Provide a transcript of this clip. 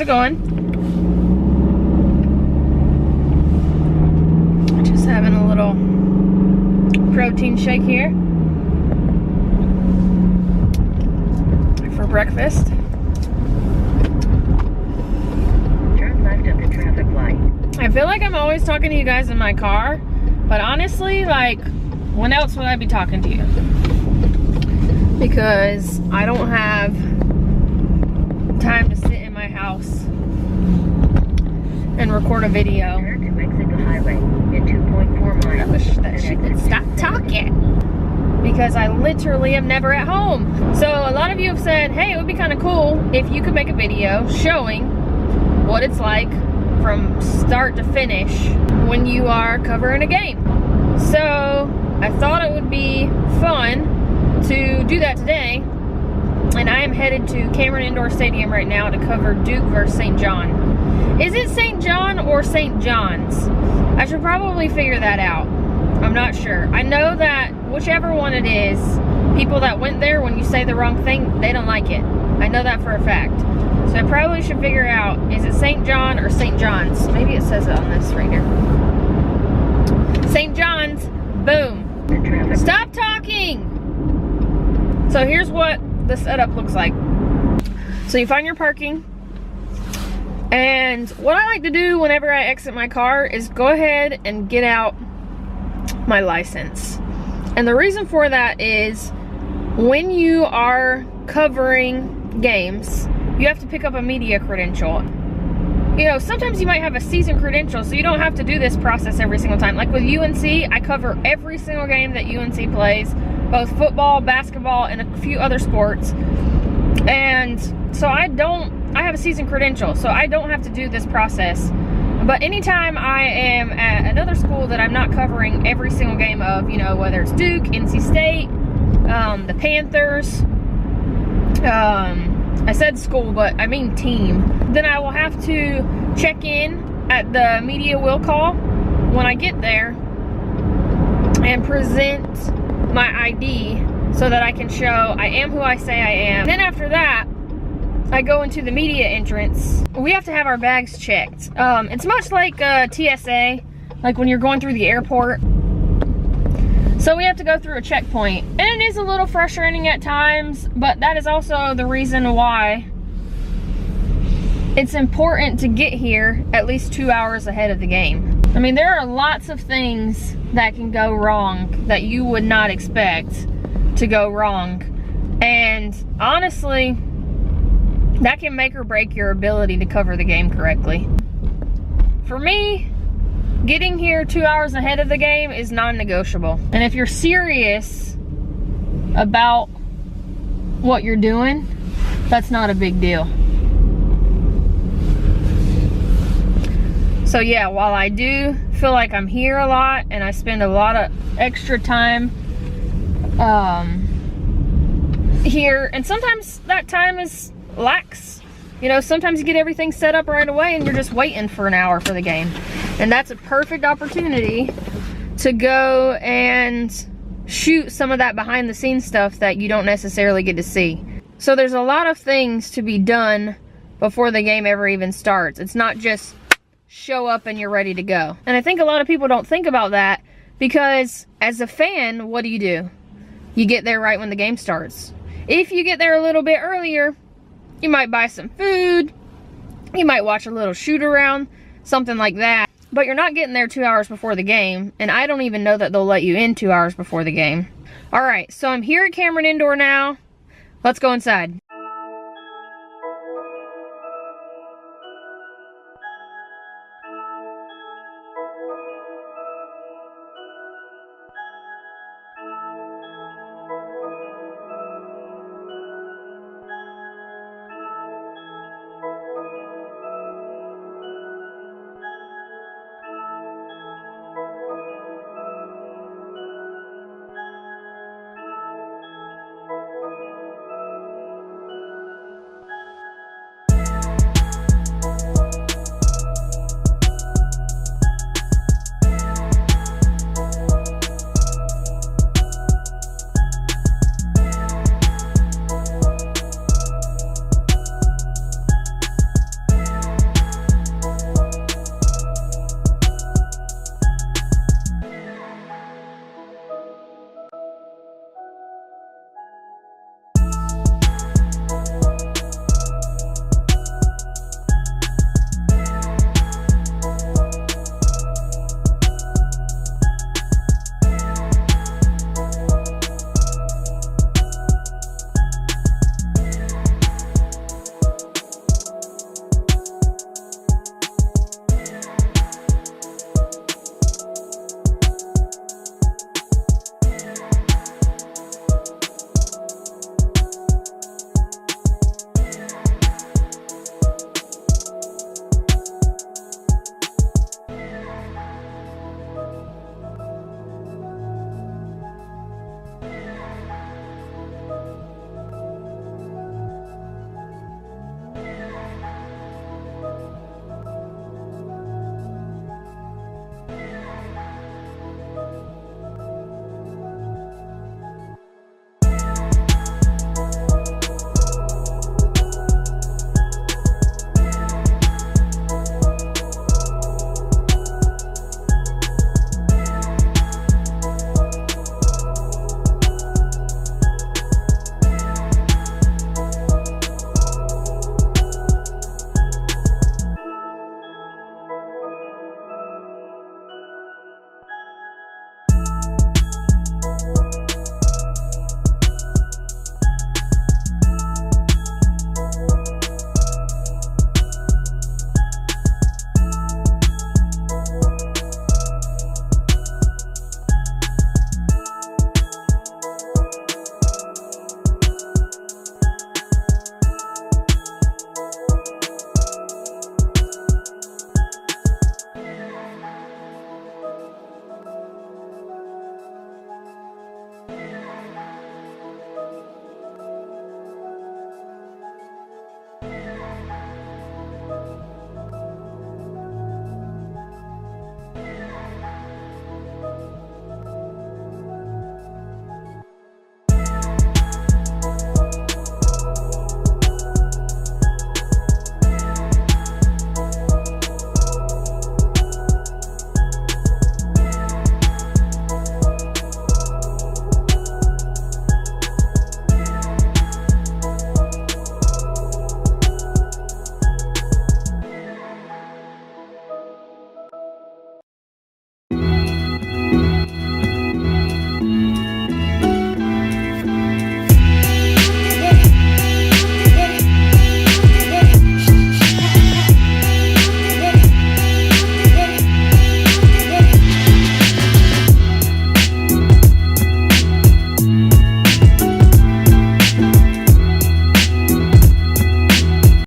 it going? Just having a little protein shake here for breakfast. Turn left at the traffic light. I feel like I'm always talking to you guys in my car, but honestly, like, when else would I be talking to you? Because I don't have time to sit in my house and record a video. Turn to exit the highway in 2.4 miles. I wish that she would stop talking, because I literally am never at home. So a lot of you have said, hey, it would be kind of cool if you could make a video showing what it's like from start to finish when you are covering a game. So I thought it would be fun to do that today, and I am headed to Cameron Indoor Stadium right now to cover Duke versus St. John. Is it St. John or St. John's? I should probably figure that out. I'm not sure. I know that whichever one it is, people that went there, when you say the wrong thing, they don't like it. I know that for a fact. So I probably should figure out, is it St. John or St. John's? Maybe it says it on this right here. St. John's, boom. Stop talking! So here's what the setup looks like. So you find your parking, and what I like to do whenever I exit my car is go ahead and get out my license. And the reason for that is when you are covering games, you have to pick up a media credential. You know, sometimes you might have a season credential, so you don't have to do this process every single time. Like with UNC, I cover every single game that UNC plays, both football, basketball, and a few other sports. And so I have a season credential, so I don't have to do this process. But anytime I am at another school that I'm not covering every single game of, you know, whether it's Duke, NC State, the Panthers, I said school, but I mean team, then I will have to check in at the media will call when I get there and present my ID so that I can show I am who I say I am. Then after that, I go into the media entrance. We have to have our bags checked. It's much like TSA, like when you're going through the airport. So we have to go through a checkpoint, and it is a little frustrating at times, but that is also the reason why it's important to get here at least 2 hours ahead of the game. I mean, there are lots of things that can go wrong that you would not expect to go wrong. And honestly, that can make or break your ability to cover the game correctly. For me, getting here 2 hours ahead of the game is non-negotiable. And if you're serious about what you're doing, that's not a big deal. So yeah, while I do feel like I'm here a lot and I spend a lot of extra time here, and sometimes that time is lax. You know, sometimes you get everything set up right away and you're just waiting for an hour for the game. And that's a perfect opportunity to go and shoot some of that behind the scenes stuff that you don't necessarily get to see. So there's a lot of things to be done before the game ever even starts. It's not just show up and you're ready to go. And I think a lot of people don't think about that, because as a fan, what do? You get there right when the game starts. If you get there a little bit earlier, you might buy some food, you might watch a little shoot around, something like that. But you're not getting there 2 hours before the game, and I don't even know that they'll let you in 2 hours before the game. Alright, so I'm here at Cameron Indoor now. Let's go inside.